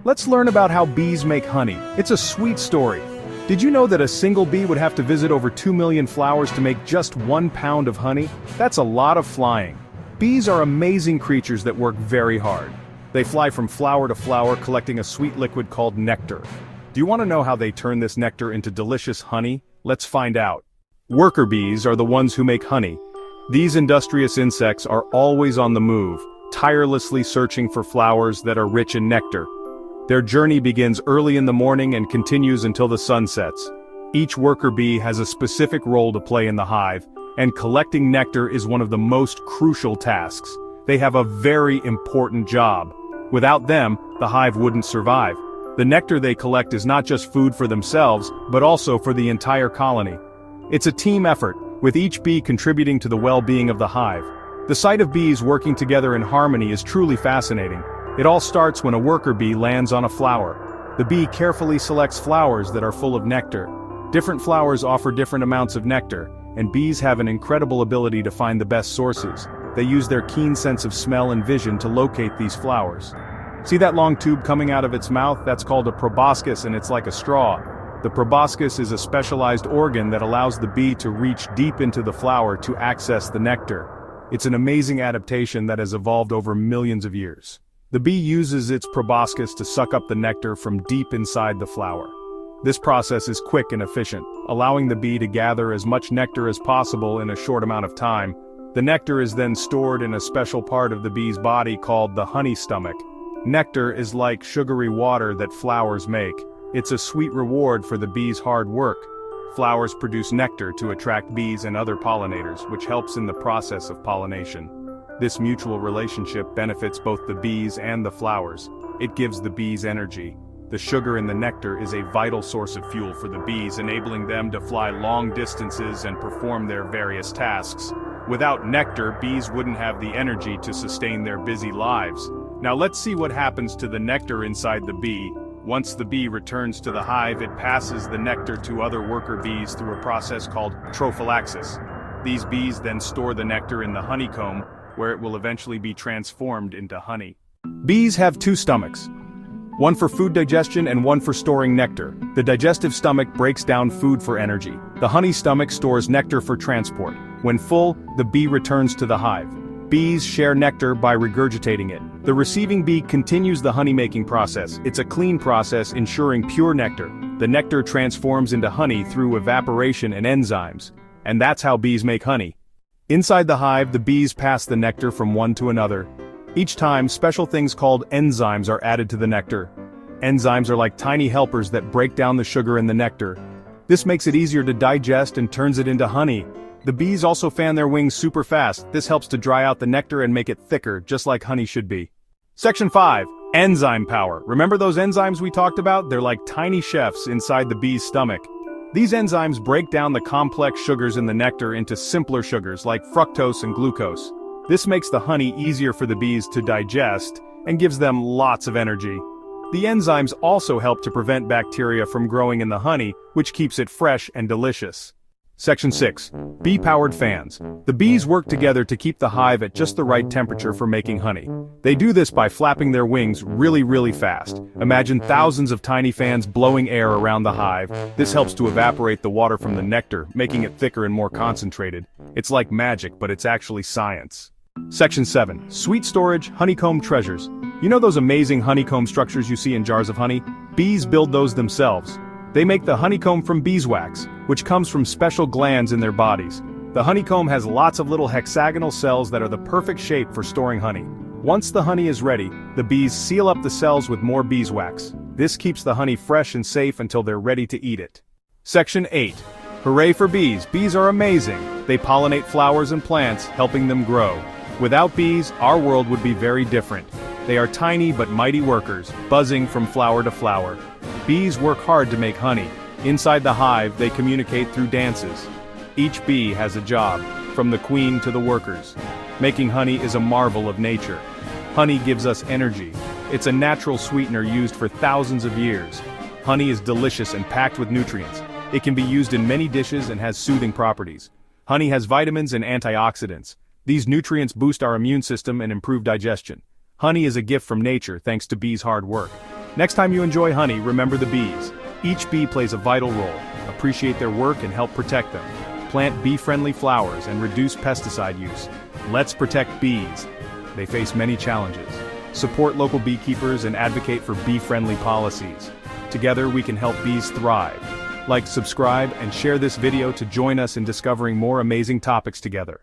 Let's learn about how bees make honey. It's a sweet story. Did you know that a single bee would have to visit over 2 million flowers to make just 1 pound of honey? That's a lot of flying. Bees are amazing creatures that work very hard. They fly from flower to flower collecting a sweet liquid called nectar. Do you want to know how they turn this nectar into delicious honey? Let's find out. Worker bees are the ones who make honey. These industrious insects are always on the move, tirelessly searching for flowers that are rich in nectar. Their journey begins early in the morning and continues until the sun sets. Each worker bee has a specific role to play in the hive, and collecting nectar is one of the most crucial tasks. They have a very important job. Without them, the hive wouldn't survive. The nectar they collect is not just food for themselves, but also for the entire colony. It's a team effort, with each bee contributing to the well-being of the hive. The sight of bees working together in harmony is truly fascinating. It all starts when a worker bee lands on a flower. The bee carefully selects flowers that are full of nectar. Different flowers offer different amounts of nectar, and bees have an incredible ability to find the best sources. They use their keen sense of smell and vision to locate these flowers. See that long tube coming out of its mouth? That's called a proboscis, and it's like a straw. The proboscis is a specialized organ that allows the bee to reach deep into the flower to access the nectar. It's an amazing adaptation that has evolved over millions of years. The bee uses its proboscis to suck up the nectar from deep inside the flower. This process is quick and efficient, allowing the bee to gather as much nectar as possible in a short amount of time. The nectar is then stored in a special part of the bee's body called the honey stomach. Nectar is like sugary water that flowers make. It's a sweet reward for the bee's hard work. Flowers produce nectar to attract bees and other pollinators, which helps in the process of pollination. This mutual relationship benefits both the bees and the flowers. It gives the bees energy. The sugar in the nectar is a vital source of fuel for the bees, enabling them to fly long distances and perform their various tasks. Without nectar, bees wouldn't have the energy to sustain their busy lives. Now let's see what happens to the nectar inside the bee. Once the bee returns to the hive, it passes the nectar to other worker bees through a process called trophallaxis. These bees then store the nectar in the honeycomb, where it will eventually be transformed into honey. Bees have 2 stomachs. One for food digestion and one for storing nectar. The digestive stomach breaks down food for energy. The honey stomach stores nectar for transport. When full, the bee returns to the hive. Bees share nectar by regurgitating it. The receiving bee continues the honey-making process. It's a clean process ensuring pure nectar. The nectar transforms into honey through evaporation and enzymes. And that's how bees make honey. Inside the hive, the bees pass the nectar from one to another. Each time, special things called enzymes are added to the nectar. Enzymes are like tiny helpers that break down the sugar in the nectar. This makes it easier to digest and turns it into honey. The bees also fan their wings super fast. This helps to dry out the nectar and make it thicker, just like honey should be. Section 5. Enzyme power. Remember those enzymes we talked about? They're like tiny chefs inside the bee's stomach. These enzymes break down the complex sugars in the nectar into simpler sugars like fructose and glucose. This makes the honey easier for the bees to digest and gives them lots of energy. The enzymes also help to prevent bacteria from growing in the honey, which keeps it fresh and delicious. Section 6. Bee-powered fans. The bees work together to keep the hive at just the right temperature for making honey. They do this by flapping their wings really fast. Imagine thousands of tiny fans blowing air around the hive. This helps to evaporate the water from the nectar, making it thicker and more concentrated. It's like magic, but it's actually science. Section 7. Sweet storage, honeycomb treasures. You know those amazing honeycomb structures you see in jars of honey? Bees build those themselves. They make the honeycomb from beeswax, which comes from special glands in their bodies. The honeycomb has lots of little hexagonal cells that are the perfect shape for storing honey. Once the honey is ready, the bees seal up the cells with more beeswax. This keeps the honey fresh and safe until they're ready to eat it. Section 8. Hooray for bees. Bees are amazing. They pollinate flowers and plants, helping them grow. Without bees, our world would be very different. They are tiny but mighty workers, buzzing from flower to flower. Bees work hard to make honey. Inside the hive, they communicate through dances. Each bee has a job, from the queen to the workers. Making honey is a marvel of nature. Honey gives us energy. It's a natural sweetener used for thousands of years. Honey is delicious and packed with nutrients. It can be used in many dishes and has soothing properties. Honey has vitamins and antioxidants. These nutrients boost our immune system and improve digestion. Honey is a gift from nature thanks to bees' hard work. Next time you enjoy honey, remember the bees. Each bee plays a vital role. Appreciate their work and help protect them. Plant bee-friendly flowers and reduce pesticide use. Let's protect bees. They face many challenges. Support local beekeepers and advocate for bee-friendly policies. Together we can help bees thrive. Like, subscribe, and share this video to join us in discovering more amazing topics together.